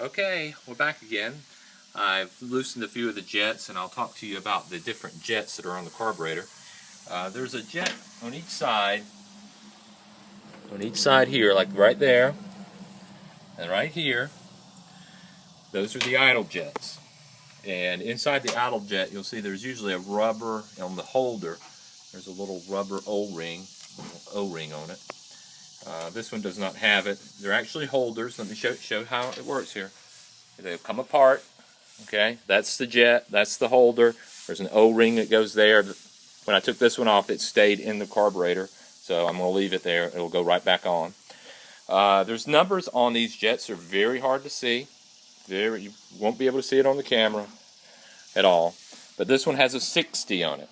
Okay, we're back again. I've loosened a few of the jets, and I'll talk to you about the different jets that are on the carburetor. There's a jet on each side here, like right there, and right here. Those are the idle jets. And inside the idle jet, you'll see there's usually a rubber on the holder. There's a little rubber O-ring on it. This one does not have it. They're actually holders. Let me show how it works here. They come apart. Okay, that's the jet. That's the holder. There's an O-ring that goes there. When I took this one off, it stayed in the carburetor. So I'm going to leave it there. It'll go right back on. There's numbers on these jets. They're very hard to see. You won't be able to see it on the camera at all. But this one has a 60 on it.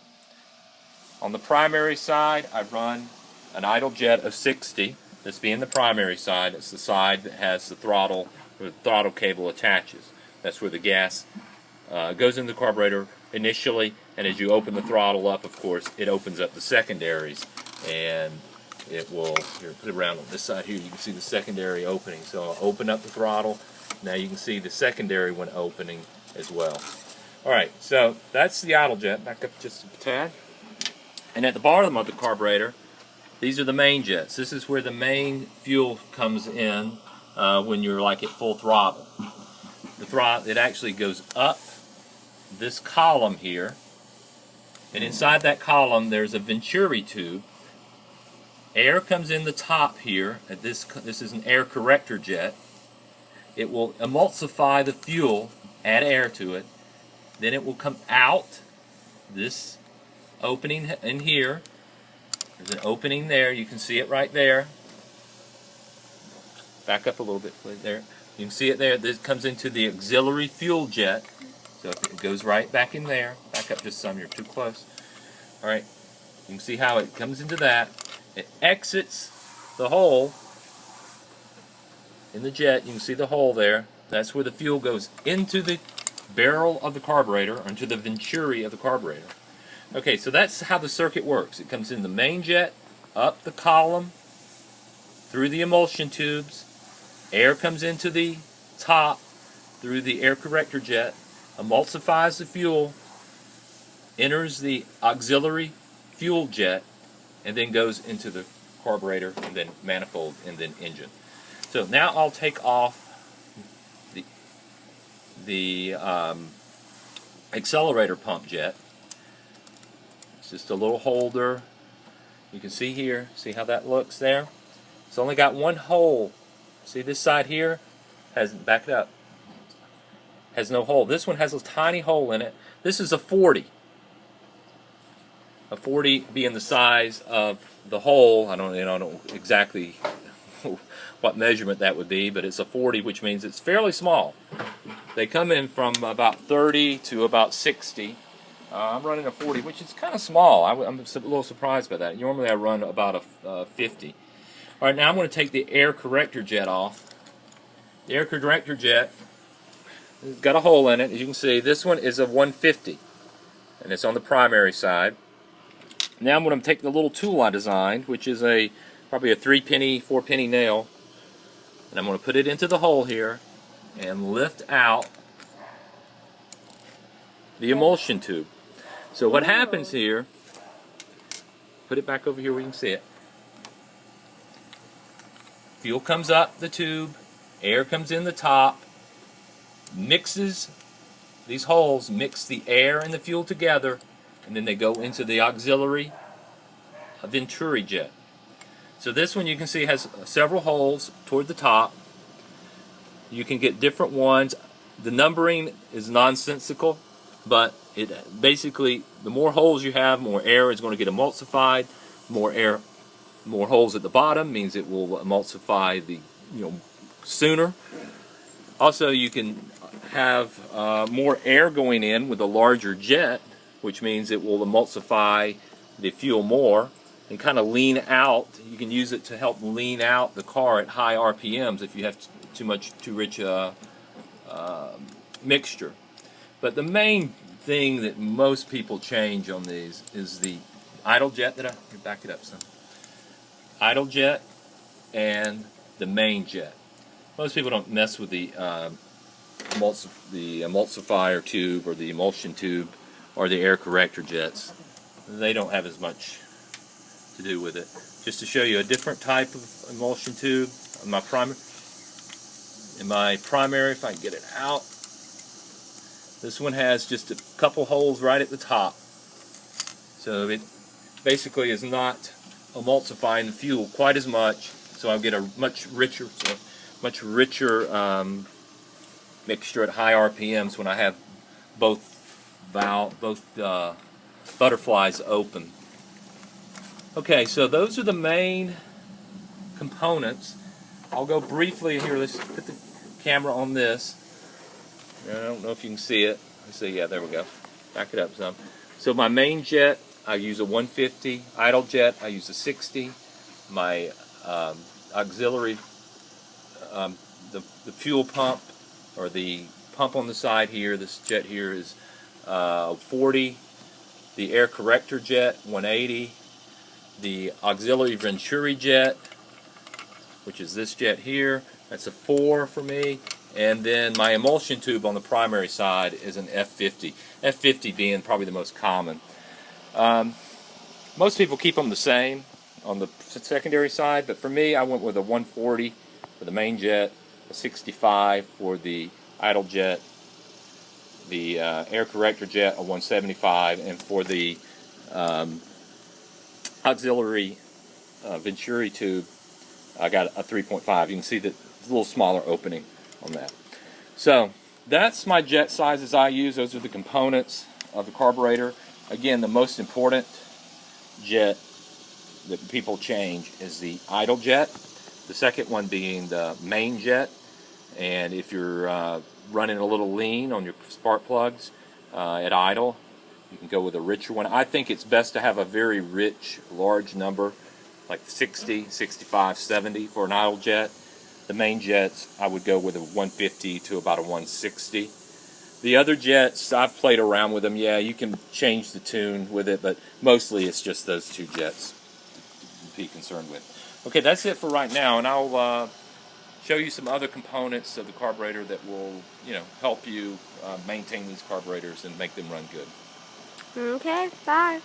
On the primary side, I run an idle jet of 60. This being the primary side, it's the side that has the throttle, where the throttle cable attaches. That's where the gas goes in the carburetor initially, and as you open the throttle up, of course, it opens up the secondaries, and it will, here, put it around on this side here, you can see the secondary opening. So I'll open up the throttle. Now you can see the secondary one opening as well. Alright, so that's the idle jet. Back up just a tad. And at the bottom of the carburetor, these are the main jets. This is where the main fuel comes in when you're like at full throttle. The throttle, it actually goes up this column here, and inside that column there's a Venturi tube. Air comes in the top here. This is an air corrector jet. It will emulsify the fuel, add air to it. Then it will come out this opening in here. There's an opening there. You can see it right there. Back up a little bit, please. There. You can see it there. This comes into the Auxiliary Fuel Jet. So it goes right back in there. Back up just some. You're too close. All right. You can see how it comes into that. It exits the hole in the jet. You can see the hole there. That's where the fuel goes into the barrel of the carburetor, or into the Venturi of the carburetor. Okay, so that's how the circuit works. It comes in the main jet, up the column, through the emulsion tubes. Air comes into the top through the air corrector jet, emulsifies the fuel, enters the Auxiliary Fuel Jet, and then goes into the carburetor, and then manifold, and then engine. So now I'll take off the accelerator pump jet. It's just a little holder. You can see here, see how that looks there? It's only got one hole. See this side here has, back it up, has no hole. This one has a tiny hole in it. This is a 40. A 40 being the size of the hole. I don't know exactly what measurement that would be, but it's a 40, which means it's fairly small. They come in from about 30 to about 60. I'm running a 40, which is kind of small. I'm a little surprised by that. Normally I run about a 50. All right, now I'm going to take the air corrector jet off. The air corrector jet has got a hole in it. As you can see, this one is a 150, and it's on the primary side. Now I'm going to take the little tool I designed, which is probably a 3-penny, 4-penny nail, and I'm going to put it into the hole here and lift out the emulsion tube. So what happens here, put it back over here where you can see it. Fuel comes up the tube, air comes in the top, mixes, these holes mix the air and the fuel together, and then they go into the auxiliary Venturi jet. So this one you can see has several holes toward the top. You can get different ones. The numbering is nonsensical, but it basically, the more holes you have, more air is going to get emulsified. More holes at the bottom means it will emulsify the sooner. Also, you can have more air going in with a larger jet, which means it will emulsify the fuel more and kind of lean out. You can use it to help lean out the car at high RPMs if you have too rich a mixture. But the main thing that most people change on these is the idle jet. Back it up some. Idle jet and the main jet. Most people don't mess with the emulsifier tube or the emulsion tube or the air corrector jets. They don't have as much to do with it. Just to show you a different type of emulsion tube, in my primary, if I can get it out, this one has just a couple holes right at the top. So it basically is not emulsifying the fuel quite as much, so I'll get a much richer mixture at high RPMs when I have both butterflies open. Okay, so those are the main components. I'll go briefly here. Let's put the camera on this. I don't know if you can see it. Let's see. Yeah, there we go. Back it up some. So my main jet, I use a 150. Idle jet, I use a 60. My auxiliary, the fuel pump, or the pump on the side here, this jet here is 40. The air corrector jet, 180. The auxiliary Venturi jet, which is this jet here, that's a 4 for me. And then my emulsion tube on the primary side is an F50. F50 being probably the most common. Most people keep them the same on the secondary side, but for me, I went with a 140 for the main jet, a 65 for the idle jet, the air corrector jet, a 175, and for the auxiliary Venturi tube, I got a 3.5. You can see that it's a little smaller opening on that. So that's my jet sizes I use. Those are the components of the carburetor. Again, the most important jet that people change is the idle jet. The second one being the main jet. And if you're running a little lean on your spark plugs at idle, you can go with a richer one. I think it's best to have a very rich, large number, like 60, 65, 70 for an idle jet. The main jets, I would go with a 150 to about a 160. The other jets, I've played around with them. Yeah, you can change the tune with it, but mostly it's just those two jets to be concerned with. Okay, that's it for right now, and I'll show you some other components of the carburetor that will, help you maintain these carburetors and make them run good. Okay, bye.